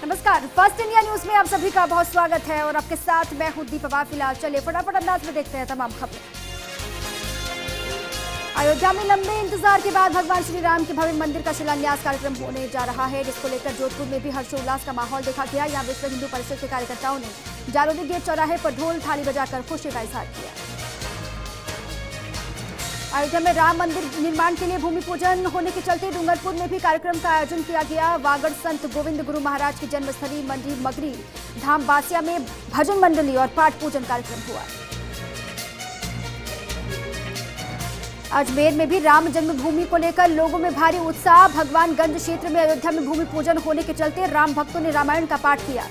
नमस्कार, first India news में आप सभी का बहुत स्वागत है और आपके साथ मैं हूं दीपा। फिलहाल चलिए फटाफट अंदाज में देखते हैं तमाम खबरें। अयोध्या में लंबे इंतजार के बाद भगवान श्री राम के भव्य मंदिर का शिलान्यास कार्यक्रम होने जा रहा है, जिसको लेकर जोधपुर में भी हर्षोल्लास का माहौल देखा गया। यहाँ विश्व हिंदू परिषद के कार्यकर्ताओं ने जालोरी गेट चौराहे पर ढोल थाली बजाकर खुशी का इजहार किया। अयोध्या में राम मंदिर निर्माण के लिए भूमि पूजन होने के चलते डूंगरपुर में भी कार्यक्रम का आयोजन किया गया। वागड़ संत गोविंद गुरु महाराज की जन्मस्थली मंडी मगरी धाम बासिया में भजन मंडली और पाठ पूजन कार्यक्रम हुआ। अजमेर में भी राम जन्मभूमि को लेकर लोगों में भारी उत्साह। भगवानगंज क्षेत्र में अयोध्या में भूमि पूजन होने के चलते राम भक्तों ने रामायण का पाठ किया।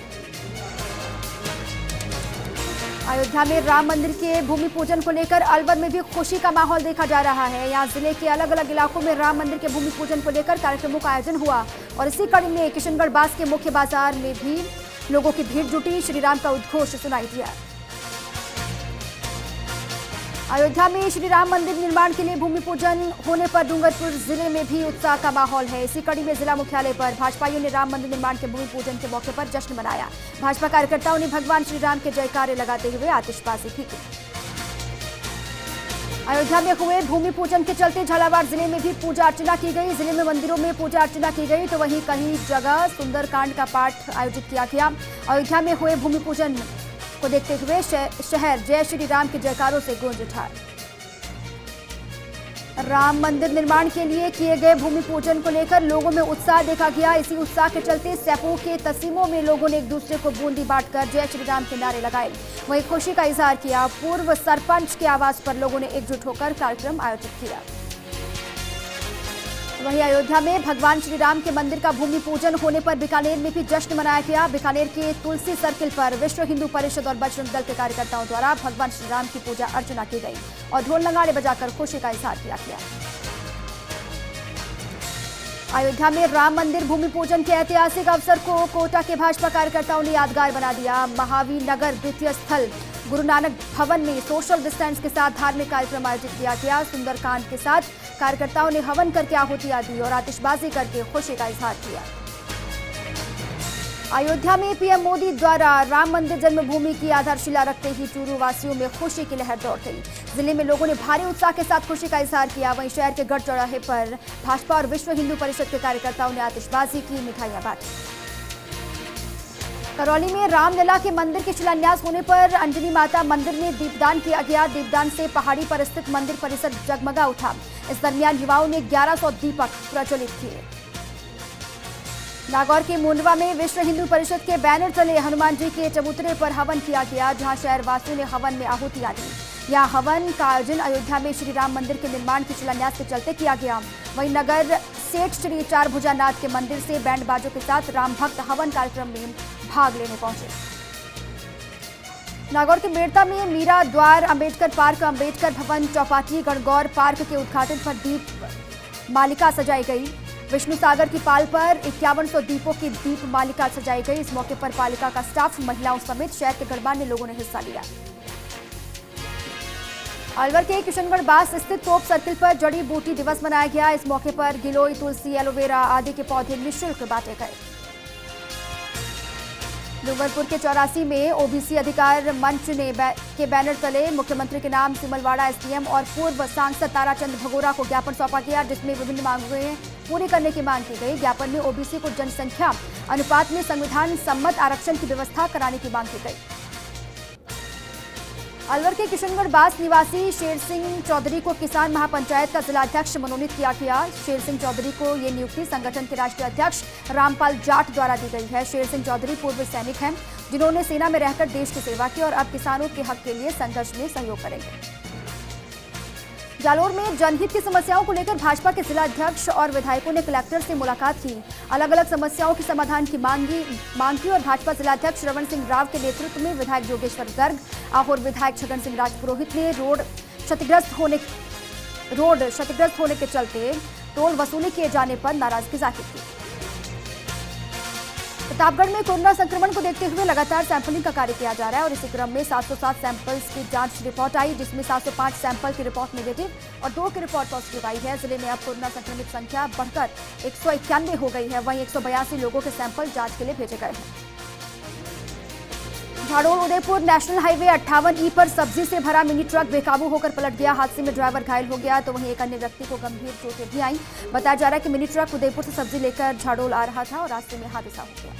अयोध्या में राम मंदिर के भूमि पूजन को लेकर अलवर में भी खुशी का माहौल देखा जा रहा है। यहाँ जिले के अलग अलग इलाकों में राम मंदिर के भूमि पूजन को लेकर कार्यक्रमों का आयोजन हुआ और इसी कड़ी में किशनगढ़ बास के मुख्य बाजार में भी लोगों की भीड़ जुटी। श्री राम का उद्घोष सुनाई दिया। अयोध्या में श्री राम मंदिर निर्माण के लिए भूमि पूजन होने पर डूंगरपुर जिले में भी उत्साह का माहौल है। इसी कड़ी में जिला मुख्यालय पर भाजपाइयों ने राम मंदिर निर्माण के भूमि पूजन के मौके पर जश्न मनाया। भाजपा कार्यकर्ताओं ने भगवान श्री राम के जयकारे लगाते हुए आतिशबाजी भी की। अयोध्या में हुए भूमि पूजन के चलते झालावाड़ जिले में भी पूजा अर्चना की गई। जिले में मंदिरों में पूजा अर्चना की गई तो वहीं कई जगह सुंदरकांड का पाठ आयोजित किया गया। अयोध्या में हुए भूमि पूजन को देखते हुए शहर जय श्री राम के जयकारों से गूंज उठा। राम मंदिर निर्माण के लिए किए गए भूमि पूजन को लेकर लोगों में उत्साह देखा गया। इसी उत्साह के चलते सेपू के तसीमों में लोगों ने एक दूसरे को बूंदी बांटकर जय श्री राम के नारे लगाए। वहीं खुशी का इजहार किया। पूर्व सरपंच के आवास पर लोगों ने एकजुट होकर कार्यक्रम आयोजित किया। वहीं अयोध्या में भगवान श्री राम के मंदिर का भूमि पूजन होने पर बीकानेर में भी जश्न मनाया गया। बीकानेर के तुलसी सर्किल पर विश्व हिंदू परिषद और बजरंग दल के कार्यकर्ताओं द्वारा भगवान श्री राम की पूजा अर्चना की गई और ढोल नगाड़े बजाकर खुशी का इजहार किया गया। अयोध्या में राम मंदिर भूमि पूजन के ऐतिहासिक अवसर को कोटा के भाजपा कार्यकर्ताओं ने यादगार बना दिया। महावीर नगर द्वितीय स्थल गुरु नानक भवन में सोशल डिस्टेंस के साथ धार्मिक कार्यक्रम आयोजित किया गया। सुंदरकांड के साथ कार्यकर्ताओं ने हवन करके आहुतियां दी और आतिशबाजी करके खुशी का इजहार किया। अयोध्या में पीएम मोदी द्वारा राम मंदिर जन्मभूमि की आधारशिला रखते ही चूरू वासियों में खुशी की लहर दौड़ गई। जिले में लोगों ने भारी उत्साह के साथ खुशी का इजहार किया। वहीं शहर के गढ़ चौराहे पर भाजपा और विश्व हिंदू परिषद के कार्यकर्ताओं ने आतिशबाजी की, मिठाइयां बांटी। करौली में रामलला के मंदिर के शिलान्यास होने पर अंजनी माता मंदिर में दीपदान किया गया। दीपदान से पहाड़ी पर स्थित मंदिर परिसर जगमगा उठा। इस दरमियान युवाओं ने 1100 दीपक प्रज्वलित किए। नागौर के मुंडवा में विश्व हिंदू परिषद के बैनर तले हनुमान जी के चबूतरे पर हवन किया गया, जहां शहर वासियों ने हवन में आहुतियां दी। यहां हवन का आयोजन अयोध्या में श्री राम मंदिर के निर्माण के शिलान्यास के चलते किया गया। वहीं नगर सेठ श्री चार भुजानाथ के मंदिर से बैंड बाजों के साथ राम भक्त हवन कार्यक्रम में भाग लेने पहुंचे। नागौर के मेड़ता में मीरा द्वार, अंबेडकर पार्क, अंबेडकर भवन, चौपाटी, गणगौर पार्क के उद्घाटन पर दीप मालिका सजाई गई। विष्णु सागर की पाल पर 5100 दीपों की दीप मालिका सजाई गई। इस मौके पर पालिका का स्टाफ, महिलाओं समेत शहर के गणमान्य लोगों ने हिस्सा लिया। अलवर के किशनगढ़ बास स्थित तोप सर्किल पर जड़ी बूटी दिवस मनाया गया। इस मौके पर गिलोय, तुलसी, एलोवेरा आदि के पौधे निःशुल्क बांटे गए। डूंगरपुर के 84 में ओबीसी अधिकार मंच ने के बैनर तले मुख्यमंत्री के नाम सिमलवाड़ा एसडीएम और पूर्व सांसद ताराचंद भगोरा को ज्ञापन सौंपा गया, जिसमें विभिन्न मांगें पूरी करने की मांग की गई। ज्ञापन में ओबीसी को जनसंख्या अनुपात में संविधान सम्मत आरक्षण की व्यवस्था कराने की मांग की गई। अलवर के किशनगढ़ बास निवासी शेर सिंह चौधरी को किसान महापंचायत का जिलाध्यक्ष मनोनीत किया गया। शेर सिंह चौधरी को ये नियुक्ति संगठन के राष्ट्रीय अध्यक्ष रामपाल जाट द्वारा दी गई है। शेर सिंह चौधरी पूर्व सैनिक हैं, जिन्होंने सेना में रहकर देश की सेवा की और अब किसानों के हक के लिए संघर्ष में सहयोग करेंगे। जालोर में जनहित की समस्याओं को लेकर भाजपा के जिलाध्यक्ष और विधायकों ने कलेक्टर से मुलाकात की। अलग अलग समस्याओं के समाधान की मांग की और भाजपा जिलाध्यक्ष श्रवण सिंह राव के नेतृत्व में विधायक जोगेश्वर गर्ग, आहोर विधायक छगन सिंह राजपुरोहित ने रोड क्षतिग्रस्त होने के चलते टोल वसूली किए जाने पर नाराजगी जाहिर की। प्रतापगढ़ में कोरोना संक्रमण को देखते हुए लगातार सैंपलिंग का कार्य किया जा रहा है और इसी क्रम में 707 सैंपल्स की जांच रिपोर्ट आई, जिसमें 705 सैंपल की रिपोर्ट नेगेटिव और 2 की रिपोर्ट पॉजिटिव आई है। जिले में अब कोरोना संक्रमित संख्या बढ़कर 191 हो गई है। वहीं 182 लोगों के सैंपल जांच के लिए भेजे गए हैं। Jhadol Udaipur national highway 58E पर सब्जी से भरा मिनी ट्रक बेकाबू होकर पलट गया। हादसे में ड्राइवर घायल हो गया तो वहीं एक अन्य व्यक्ति को गंभीर चोटें भी आईं। बताया जा रहा है कि मिनी ट्रक उदयपुर से सब्जी लेकर झाड़ोल आ रहा था और रास्ते में हादसा हो गया।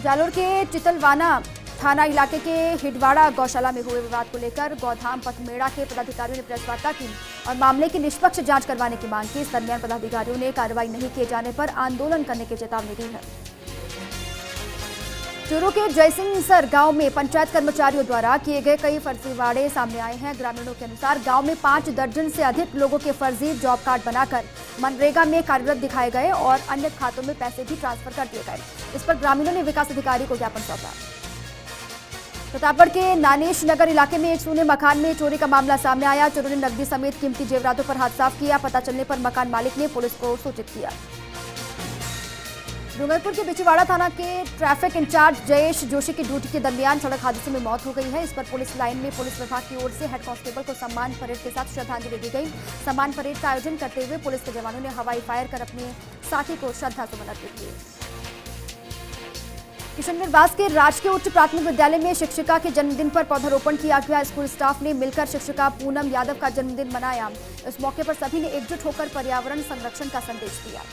जालोर के चितलवाना थाना इलाके के हिडवाड़ा गौशाला में हुए विवाद को लेकर गौधाम पथ मेड़ा के पदाधिकारियों ने प्रेस वार्ता की और मामले की निष्पक्ष जांच करवाने की मांग की। इस दरमियान पदाधिकारियों ने कार्रवाई नहीं किए जाने पर आंदोलन करने की चेतावनी दी है। चूरू के जयसिंह सर गांव में पंचायत कर्मचारियों द्वारा किए गए कई फर्जीवाड़े सामने आए हैं। ग्रामीणों के अनुसार गांव में 5 दर्जन से अधिक लोगों के फर्जी जॉब कार्ड बनाकर मनरेगा में कार्यरत दिखाए गए और अन्य खातों में पैसे भी ट्रांसफर कर दिए गए। इस पर ग्रामीणों ने विकास अधिकारी को ज्ञापन सौंपा। प्रतापगढ़ के नानेश नगर इलाके में एक सूने मकान में चोरी का मामला सामने आया। चोरों ने नकदी समेत कीमती जेवरातों पर हाथ साफ किया। पता चलने पर मकान मालिक ने पुलिस को सूचित किया। डूंगरपुर के बिचीवाड़ा थाना के ट्रैफिक इंचार्ज जयेश जोशी की ड्यूटी के दरमियान सड़क हादसे में मौत हो गई है। इस पर पुलिस लाइन में पुलिस विभाग की ओर से हेड कांस्टेबल को सम्मान परेड के साथ श्रद्धांजलि दी गई। सम्मान परेड का आयोजन करते हुए पुलिस के जवानों ने हवाई फायर कर अपने साथी को श्रद्धासुमन अर्पित किए। किशनगढ़ बास के राजकीय उच्च प्राथमिक विद्यालय में शिक्षिका के जन्मदिन पर पौधारोपण किया गया। स्कूल स्टाफ ने मिलकर शिक्षिका पूनम यादव का जन्मदिन मनाया। इस मौके पर सभी ने एकजुट होकर पर्यावरण संरक्षण का संदेश दिया।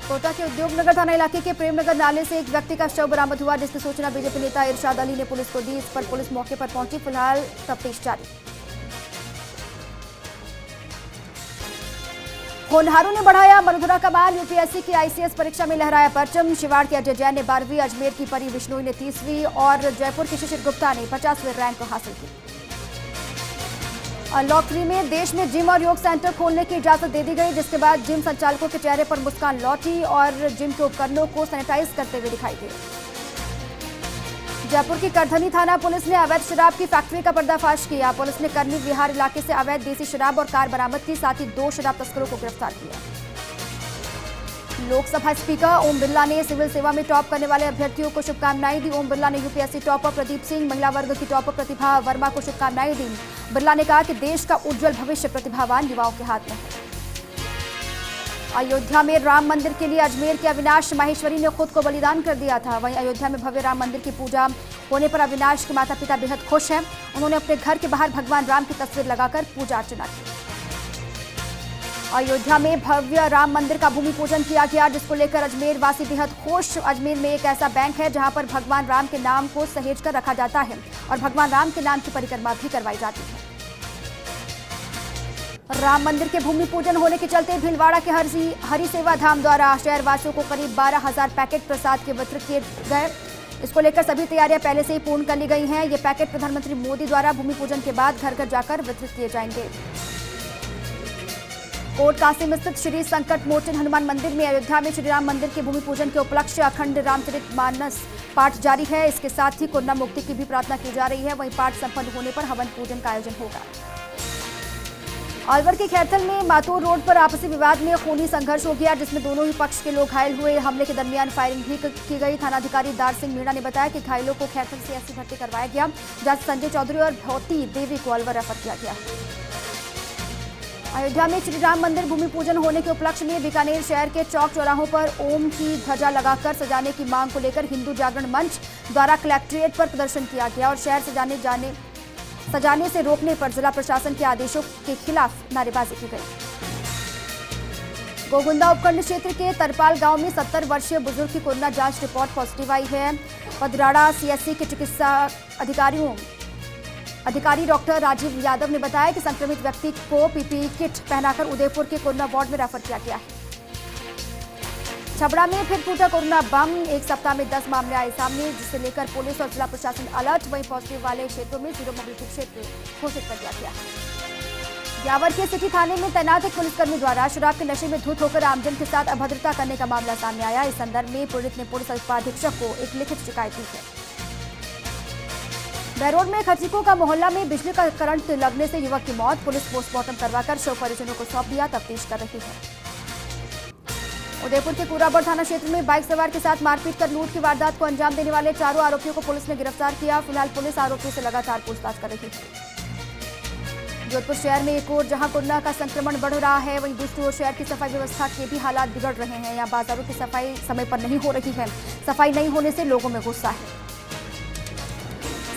कोटा के उद्योगनगर थाना इलाके के प्रेमनगर नाले से एक व्यक्ति का शव बरामद हुआ, जिसकी सूचना बीजेपी नेता इरशाद अली ने पुलिस को दी। इस पर पुलिस मौके पर पहुंची। फिलहाल तफ्तीश जारी। होनहारों ने बढ़ाया मरुधरा का मान। यूपीएससी की आईसीएस परीक्षा में लहराया परचम। शिवाड़ के अजय जैन ने 12वीं, अजमेर की परी बिश्नोई ने 30वीं और जयपुर के शिशिर गुप्ता ने 50वें रैंक हासिल की। अनलॉक 3 में देश में जिम और योग सेंटर खोलने की इजाजत दे दी गई, जिसके बाद जिम संचालकों के चेहरे पर मुस्कान लौटी और जिम के उपकरणों को सैनिटाइज करते हुए दिखाई दिए। जयपुर की करधनी थाना पुलिस ने अवैध शराब की फैक्ट्री का पर्दाफाश किया। पुलिस ने करनी विहार इलाके से अवैध देसी शराब और कार बरामद की, साथ ही 2 शराब तस्करों को गिरफ्तार किया। लोकसभा स्पीकर ओम बिरला ने सिविल सेवा में टॉप करने वाले अभ्यर्थियों को शुभकामनाएं दी। ओम बिरला ने यूपीएससी टॉपर प्रदीप सिंह, महिला वर्ग की टॉपर प्रतिभा वर्मा को शुभकामनाएं दी। बिरला ने कहा कि देश का उज्जवल भविष्य प्रतिभावान युवाओं के हाथ में है। अयोध्या में राम मंदिर के लिए अजमेर के अविनाश माहेश्वरी ने खुद को बलिदान कर दिया था। वहीं अयोध्या में भव्य राम मंदिर की पूजा होने पर अविनाश के माता पिता बेहद खुश हैं। उन्होंने अपने घर के बाहर भगवान राम की तस्वीर लगाकर पूजा अर्चना की। अयोध्या में भव्य राम मंदिर का भूमि पूजन किया गया, जिसको लेकर अजमेर वासी बेहद खुश। अजमेर में एक ऐसा बैंक है जहां पर भगवान राम के नाम को सहेज कर रखा जाता है और भगवान राम के नाम की परिक्रमा भी करवाई जाती है। राम मंदिर के भूमि पूजन होने के चलते भीलवाड़ा के हरि सेवा धाम द्वारा शहरवासियों को करीब 12,000 पैकेट प्रसाद के वितरित किए गए। इसको लेकर सभी तैयारियां पहले से ही पूर्ण कर ली गई हैं। ये पैकेट प्रधानमंत्री मोदी द्वारा भूमि पूजन के बाद घर घर जाकर वितरित किए जाएंगे। कोट कासिम स्थित श्री संकट मोचन हनुमान मंदिर में अयोध्या में श्री राम मंदिर के भूमि पूजन के उपलक्ष्य अखंड रामचरितमानस पाठ जारी है। इसके साथ ही कोरोना मुक्ति की भी प्रार्थना की जा रही है। वहीं पाठ संपन्न होने पर हवन पूजन का आयोजन होगा। अलवर के खैरथल में मातूर रोड पर आपसी विवाद में खूनी संघर्ष हो गया, जिसमें दोनों ही पक्ष के लोग घायल हुए। हमले के दरमियान फायरिंग भी की गई। थानाधिकारी दार सिंह मीणा ने बताया कि घायलों को खैरथल से एससी भर्ती करवाया गया, जहां संजय चौधरी और भौती देवी को अलवर रेफर किया गया। अयोध्या में श्री राम मंदिर भूमि पूजन होने के उपलक्ष्य में बीकानेर शहर के चौक चौराहों पर ओम की ध्वजा लगाकर सजाने की मांग को लेकर हिंदू जागरण मंच द्वारा कलेक्ट्रेट पर प्रदर्शन किया गया और शहर सजाने से रोकने पर जिला प्रशासन के आदेशों के खिलाफ नारेबाजी की गई। गोगुंदा उपखंड क्षेत्र के तरपाल गांव में 70 वर्षीय बुजुर्ग की कोरोना जांच रिपोर्ट पॉजिटिव आई है। पदराड़ा सीएससी के चिकित्सा अधिकारी डॉक्टर राजीव यादव ने बताया कि संक्रमित व्यक्ति को पीपीई किट पहनाकर उदयपुर के कोरोना वार्ड में रेफर किया गया है। छबड़ा में फिर फूटा कोरोना बम। एक सप्ताह में 10 मामले आए सामने, जिसे लेकर पुलिस और जिला प्रशासन अलर्ट। वहीं पॉजिटिव वाले क्षेत्रों में जीरो मोबिलिटी क्षेत्र घोषित कर दिया गया है। ब्यावर के सिटी थाने में तैनात एक पुलिसकर्मी द्वारा शराब के नशे में धुत होकर आमजन के साथ अभद्रता करने का मामला सामने आया। इस संदर्भ में पीड़ित ने पुलिस उपाधीक्षक को एक लिखित शिकायत दी है। बहरोड में खचीकों का मोहल्ला में बिजली का करंट लगने से युवक की मौत। पुलिस पोस्टमार्टम करवाकर शव परिजनों को सौंप दिया, तफ्तीश कर रही है। उदयपुर के कुराबड़ थाना क्षेत्र में बाइक सवार के साथ मारपीट कर लूट की वारदात को अंजाम देने वाले चारों आरोपियों को पुलिस ने गिरफ्तार किया। फिलहाल पुलिस आरोपियों से लगातार पूछताछ कर रही है। जोधपुर शहर में एक ओर जहां कोरोना का संक्रमण बढ़ रहा है, वहीं दूसरी ओर शहर की सफाई व्यवस्था के भी हालात बिगड़ रहे हैं। यहाँ बाजारों की सफाई समय पर नहीं हो रही है। सफाई नहीं होने से लोगों में गुस्सा है।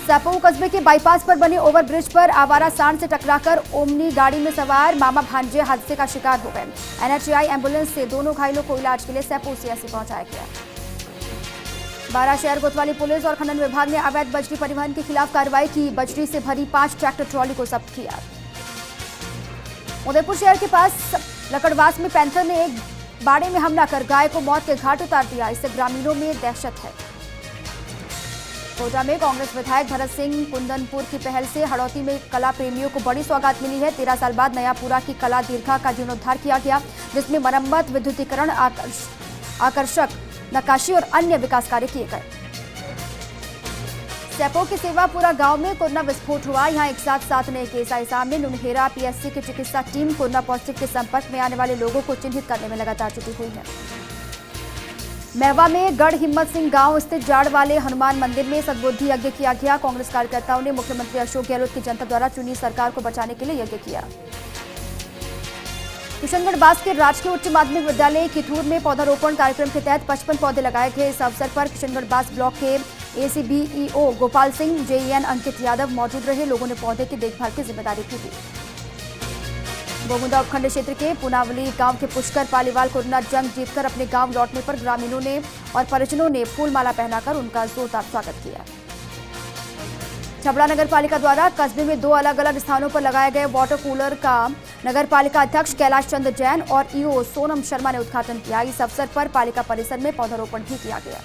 सैपऊ कस्बे के बाईपास पर बने ओवरब्रिज पर आवारा सांड से टकराकर ओमनी गाड़ी में सवार मामा भांजे हादसे का शिकार हो गए। एनएचएआई एम्बुलेंस से दोनों घायलों को इलाज के लिए सैपऊ सीएचसी पहुंचाया गया। बारा शहर कोतवाली पुलिस और खनन विभाग ने अवैध बजरी परिवहन के खिलाफ कार्रवाई की। बजरी से भरी 5 ट्रैक्टर ट्रॉली को जब्त किया। उदयपुर शहर के पास लकड़वास में पैंथर ने एक बाड़े में हमला कर गाय को मौत के घाट उतार दिया। इससे ग्रामीणों में दहशत है। कोटा में कांग्रेस विधायक भरत सिंह कुंदनपुर की पहल से हड़ौती में कला प्रेमियों को बड़ी सौगात मिली है। 13 साल बाद नयापुरा की कला दीर्घा का जीर्णोद्धार किया गया, जिसमें मरम्मत, विद्युतीकरण, आकर्षक नक्काशी और अन्य विकास कार्य किए गए। सैपऊ के सेवापुरा गांव में कोरोना विस्फोट हुआ। यहां एक साथ 7 नए केस आए सामने। नुनहेरा पीएससी की चिकित्सा टीम कोरोना पॉजिटिव के संपर्क में आने वाले लोगों को चिन्हित करने में लगातार जुटी हुई है। महवा में गढ़ हिम्मत सिंह गांव स्थित जाड़ वाले हनुमान मंदिर में सद्बुद्धि यज्ञ किया गया। कांग्रेस कार्यकर्ताओं ने मुख्यमंत्री अशोक गहलोत की जनता द्वारा चुनी सरकार को बचाने के लिए यज्ञ किया। किशनगढ़ बास के राजकीय उच्च माध्यमिक विद्यालय किथूर में पौधारोपण कार्यक्रम के तहत 55 पौधे लगाए गए। इस अवसर पर किशनगढ़ बास ब्लॉक के एसीबीईओ गोपाल सिंह, जेईएन अंकित यादव मौजूद रहे। लोगों ने पौधे की देखभाल की जिम्मेदारी भी ली। बोमुदा उपखंड क्षेत्र के पुनावली गांव के पुष्कर पालीवाल कोरोना जंग जीतकर अपने गांव लौटने पर ग्रामीणों ने और परिजनों ने फूलमाला पहनाकर उनका जोरदार स्वागत किया। छबड़ा नगर पालिका द्वारा कस्बे में 2 अलग अलग स्थानों पर लगाए गए वाटर कूलर का नगर पालिका अध्यक्ष कैलाश चंद्र जैन और ईओ सोनम शर्मा ने उद्घाटन किया। इस अवसर पर पालिका परिसर में पौधारोपण भी किया गया।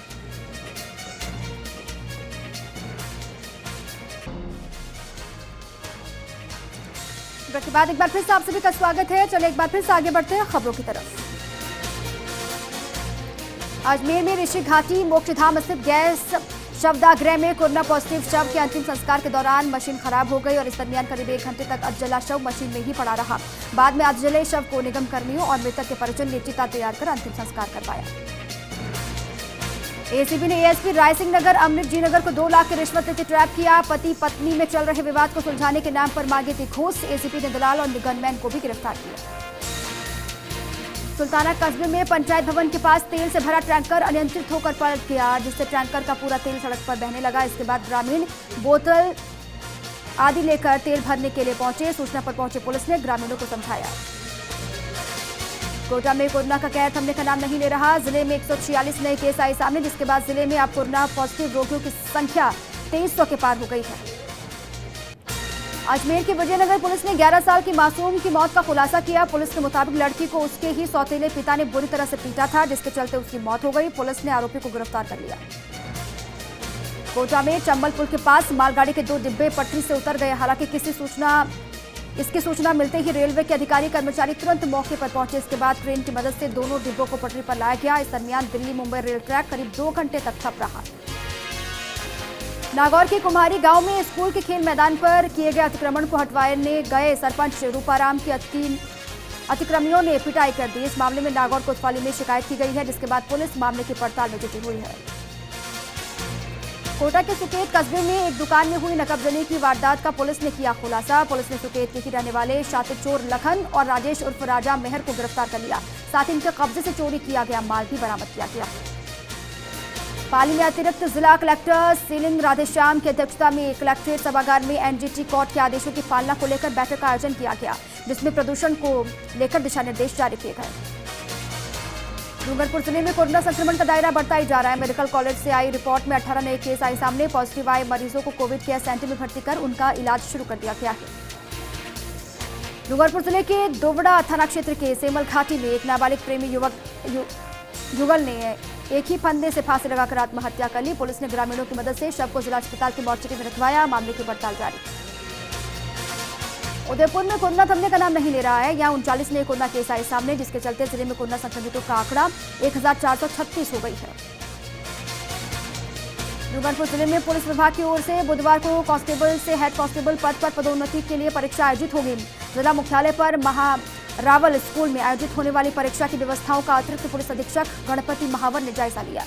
के बाद एक बार फिर से आप सभी का स्वागत है। चलिए एक बार फिर से आगे बढ़ते हैं खबरों की तरफ। अजमेर में ऋषि घाटी मोक्षधाम स्थित गैस शवदागृह में कोरोना पॉजिटिव शव के अंतिम संस्कार के दौरान मशीन खराब हो गई और इस दरमियान करीब 1 घंटे तक अधजला शव मशीन में ही पड़ा रहा। बाद में अधजले शव को निगम कर्मियों और मृतक के परिजन ने चिता तैयार कर अंतिम संस्कार करवाया। एसीबी ने एएसपी रायसिंह नगर अमृत जी नगर को 2 लाख की रिश्वत लेते ट्रैप किया। पति पत्नी में चल रहे विवाद को सुलझाने के नाम पर मांगी थी घूस। एसीपी ने दलाल और गनमैन को भी गिरफ्तार किया। सुल्ताना कस्बे में पंचायत भवन के पास तेल से भरा टैंकर अनियंत्रित होकर पलट गया, जिससे टैंकर का पूरा तेल सड़क पर बहने लगा। इसके बाद ग्रामीण बोतल आदि लेकर तेल भरने के लिए पहुंचे। सूचना पर पहुंचे पुलिस ने ग्रामीणों को समझाया। कोटा में कोरोना का कहर थमने का नाम नहीं ले रहा। जिले में 146 नए केस आए सामने, जिसके बाद जिले में अब कोरोना पॉजिटिव रोगियों की संख्या 2300 के पार हो गई है। अजमेर के विजयनगर पुलिस ने 11 साल की मासूम की मौत का खुलासा किया। पुलिस के मुताबिक लड़की को उसके ही सौतेले पिता ने बुरी तरह से पीटा था, जिसके चलते उसकी मौत हो गई। पुलिस ने आरोपी को गिरफ्तार कर लिया। कोटा में चंबल पुल के पास मालगाड़ी के 2 डिब्बे पटरी से उतर गए। हालांकि इसकी सूचना मिलते ही रेलवे के अधिकारी कर्मचारी तुरंत मौके पर पहुंचे। इसके बाद क्रेन की मदद से दोनों डिब्बों को पटरी पर लाया गया। इस दरमियान दिल्ली मुंबई रेल ट्रैक करीब 2 घंटे तक ठप रहा। नागौर के कुम्हारी गांव में स्कूल के खेल मैदान पर किए गए अतिक्रमण को हटवाने गए सरपंच रूपाराम की अतिक्रमियों ने पिटाई कर दी। इस मामले में नागौर कोतवाली में शिकायत की गई है, जिसके बाद पुलिस मामले की पड़ताल में जुटी हुई है। कोटा के सुकेत कस्बे में एक दुकान में हुई नकबजनी की वारदात का पुलिस ने किया खुलासा। पुलिस ने सुकेत के ही रहने वाले शातिर चोर लखन और राजेश उर्फ राजा मेहर को गिरफ्तार कर लिया। साथ ही इनके कब्जे से चोरी किया गया माल भी बरामद किया गया। पाली में अतिरिक्त जिला कलेक्टर सीलिंग राधेश्याम की अध्यक्षता में कलेक्ट्रेट सभागार में एनजीटी कोर्ट के आदेशों की पालना को लेकर बैठक का आयोजन किया गया, जिसमें प्रदूषण को लेकर दिशा निर्देश जारी किए गए। डूंगरपुर जिले में कोरोना संक्रमण का दायरा बढ़ता ही जा रहा है। मेडिकल कॉलेज से आई रिपोर्ट में 18 नए केस आए सामने। पॉजिटिव आए मरीजों को कोविड केयर सेंटर में भर्ती कर उनका इलाज शुरू कर दिया गया है। डूंगरपुर जिले के दोवड़ा थाना क्षेत्र के सेमल घाटी में एक नाबालिग प्रेमी युगल ने एक ही फंदे से फांसी लगाकर आत्महत्या कर ली। पुलिस ने ग्रामीणों की मदद से शव को जिला अस्पताल की मॉर्चरी में रखवाया। मामले की पड़ताल जारी। उदयपुर में कोरोना थमने का नाम नहीं ले रहा है। यहाँ 39 नए कोरोना केस आए सामने, जिसके चलते जिले में कोरोना संक्रमितों का आंकड़ा 1436 हो गई है। डूंगरपुर जिले में पुलिस विभाग की ओर से बुधवार को कांस्टेबल से हेड कांस्टेबल पद पर पदोन्नति के लिए परीक्षा आयोजित होगी। जिला मुख्यालय पर रावल स्कूल में आयोजित होने वाली परीक्षा की व्यवस्थाओं का अतिरिक्त पुलिस अधीक्षक गणपति महावर ने जायजा लिया।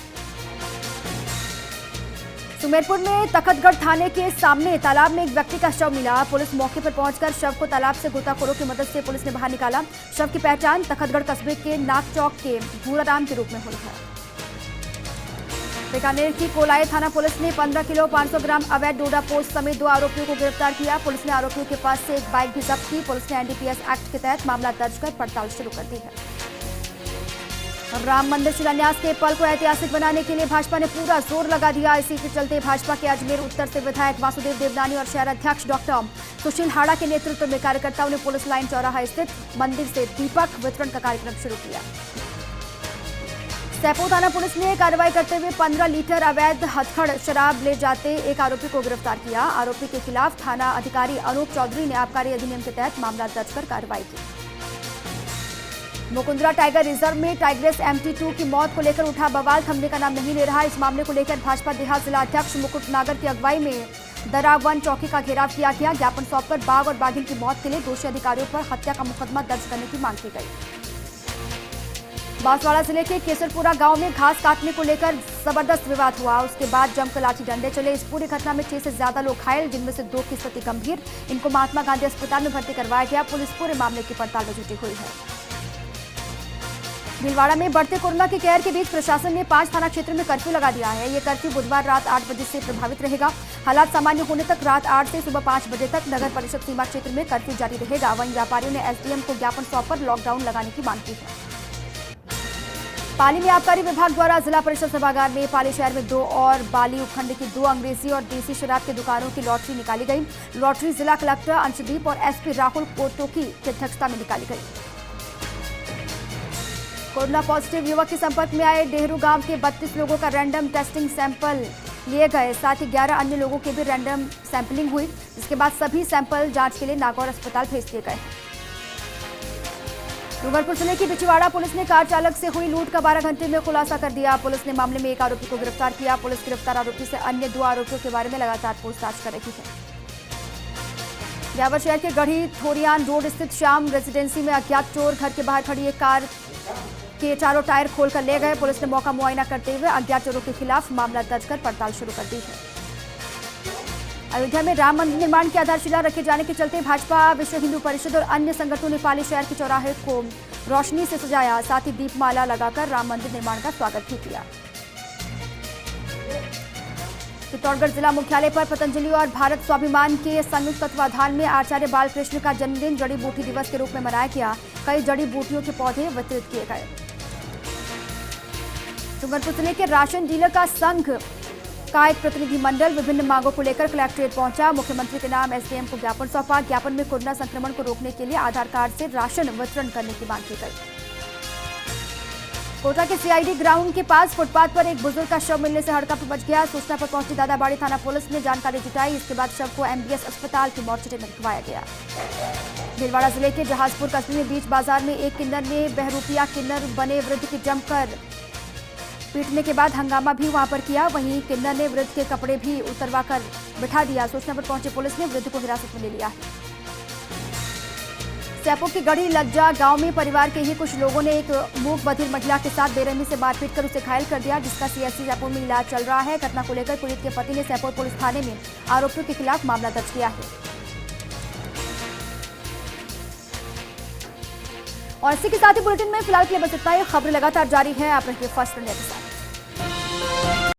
सुमेरपुर में तखतगढ़ थाने के सामने तालाब में एक व्यक्ति का शव मिला। पुलिस मौके पर पहुंचकर शव को तालाब से गोताखोरों की मदद से पुलिस ने बाहर निकाला। शव की पहचान तखतगढ़ कस्बे के नाक चौक के भूराराम के रूप में हुई है। बीकानेर की कोलाए थाना पुलिस ने 15 किलो 500 ग्राम अवैध डोडा पोस्ट समेत 2 आरोपियों को गिरफ्तार किया। पुलिस ने आरोपियों के पास से एक बाइक भी जब्त की। पुलिस ने एनडीपीएस एक्ट के तहत मामला दर्ज कर पड़ताल शुरू कर दी है। राम मंदिर शिलान्यास के पल को ऐतिहासिक बनाने के लिए भाजपा ने पूरा जोर लगा दिया। इसी के चलते भाजपा के अजमेर उत्तर से विधायक वासुदेव देवनानी और शहर अध्यक्ष डॉक्टर सुशील हाड़ा के नेतृत्व में कार्यकर्ताओं ने पुलिस लाइन चौराहा स्थित मंदिर से दीपक वितरण का कार्यक्रम शुरू किया। सैपो थाना पुलिस ने कार्रवाई करते हुए 15 लीटर अवैध हथकड़ शराब ले जाते एक आरोपी को गिरफ्तार किया। आरोपी के खिलाफ थाना अधिकारी अनूप चौधरी ने आबकारी अधिनियम के तहत मामला दर्ज कर कार्रवाई की। मुकुंदरा टाइगर रिजर्व में टाइग्रेस MT2 की मौत को लेकर उठा बवाल थमने का नाम नहीं ले रहा। इस मामले को लेकर भाजपा देहात जिला अध्यक्ष मुकुट नागर की अगुवाई में दरावन चौकी का घेराव किया गया। ज्ञापन सौंपकर बाघ और बाघिन की मौत के लिए दोषी अधिकारियों पर हत्या का मुकदमा दर्ज करने की मांग की गई। बांसवाड़ा जिले के केसरपुरा गांव में घास काटने को लेकर जबरदस्त विवाद हुआ। उसके बाद जमकर लाठी डंडे चले। इस पूरी घटना में 6 से ज्यादा लोग घायल, जिनमें से 2 की स्थिति गंभीर। इनको महात्मा गांधी अस्पताल में भर्ती करवाया गया। पुलिस पूरे मामले की पड़ताल में जुटी हुई है। भीलवाड़ा में बढ़ते कोरोना के कहर के बीच प्रशासन ने 5 थाना क्षेत्र में कर्फ्यू लगा दिया है। ये कर्फ्यू बुधवार रात 8 बजे से प्रभावित रहेगा। हालात सामान्य होने तक रात 8 से सुबह 5 बजे तक नगर परिषद सीमा क्षेत्र में कर्फ्यू जारी रहेगा। वहीं व्यापारियों ने SDM को ज्ञापन सौंपकर लॉकडाउन लगाने की मांग की है। पाली में आबकारी विभाग द्वारा जिला परिषद सभागार में पाली शहर में 2 और बाली उपखंड की 2 अंग्रेजी और देसी शराब की दुकानों की लॉटरी निकाली गई। लॉटरी जिला कलेक्टर अंशदीप और SP राहुल कोटोकी की अध्यक्षता में निकाली गई। कोरोना पॉजिटिव युवक के संपर्क में आए डेहरू गांव के 32 लोगों का रैंडम टेस्टिंग सैंपल लिए गए। साथ ही 11 अन्य लोगों की भी रैंडम सैंपलिंग हुई, जिसके बाद सभी सैंपल जांच के लिए नागौर अस्पताल भेज दिए गए। डूंगरपुर जिले की बिछवाड़ा पुलिस ने कार चालक से हुई लूट का 12 घंटे में खुलासा कर दिया। पुलिस ने मामले में एक आरोपी को गिरफ्तार किया। पुलिस गिरफ्तार आरोपी से अन्य 2 आरोपियों के बारे में लगातार पूछताछ कर रही है। ब्यावर शहर के गढ़ी थोरियान रोड स्थित श्याम रेजिडेंसी में अज्ञात चोर घर के बाहर खड़ी एक कार के चारों टायर खोलकर ले गए। पुलिस ने मौका मुआयना करते हुए अज्ञात चोरों के खिलाफ मामला दर्ज कर पड़ताल शुरू कर दी है। अयोध्या में राम मंदिर निर्माण की आधारशिला रखे जाने के चलते भाजपा, विश्व हिंदू परिषद और अन्य संगठनों ने पाली शहर के चौराहे को रोशनी से सजाया। साथ ही दीपमाला लगाकर राम मंदिर निर्माण का स्वागत भी किया। चित्तौड़गढ़ जिला मुख्यालय पर पतंजलि और भारत स्वाभिमान के संयुक्त तत्वाधान में आचार्य बालकृष्ण का जन्मदिन जड़ी बूटी दिवस के रूप में मनाया गया। कई जड़ी बूटियों के पौधे वितरित किए गए। डूंगरपुर जिले के राशन डीलर का संघ का एक प्रतिनिधिमंडल विभिन्न मांगों को लेकर कलेक्ट्रेट पहुंचा। मुख्यमंत्री के नाम SDM को ज्ञापन सौंपा। ज्ञापन में कोरोना संक्रमण को रोकने के लिए आधार कार्ड से राशन वितरण करने की मांग की गई। कोटा के CID ग्राउंड के पास फुटपाथ पर एक बुजुर्ग का शव मिलने से हड़कंप मच गया। सूचना पर पहुंची दादाबाड़ी थाना पुलिस ने जानकारी जुटाई। इसके बाद शव को MBS अस्पताल की मोर्चरी में रखवाया गया। भीलवाड़ा जिले के जहाजपुर कस्बे में बीच बाजार में एक किन्नर ने बहरूपिया किन्नर बने वृद्ध की जमकर पीटने के बाद हंगामा भी वहां पर किया। वहीं किन्नर ने वृद्ध के कपड़े भी उतरवाकर बिठा दिया। सूचना पर पहुंची पुलिस ने वृद्ध को हिरासत में ले लिया है। सैपो की गढ़ी लज्जा गांव में परिवार के ही कुछ लोगों ने एक मूक बधिर महिला के साथ बेरहमी से मारपीट कर उसे घायल कर दिया, जिसका CSC सैपो में इलाज चल रहा है। घटना को लेकर पीड़ित के पति ने सैपो पुलिस थाने में आरोपियों के खिलाफ मामला दर्ज किया है। और इसी के साथ ही बुलेटिन में फिलहाल के लिए बस इतना ही। खबरें लगातार जारी है। आप रहिए फर्स्ट इंडिया के साथ।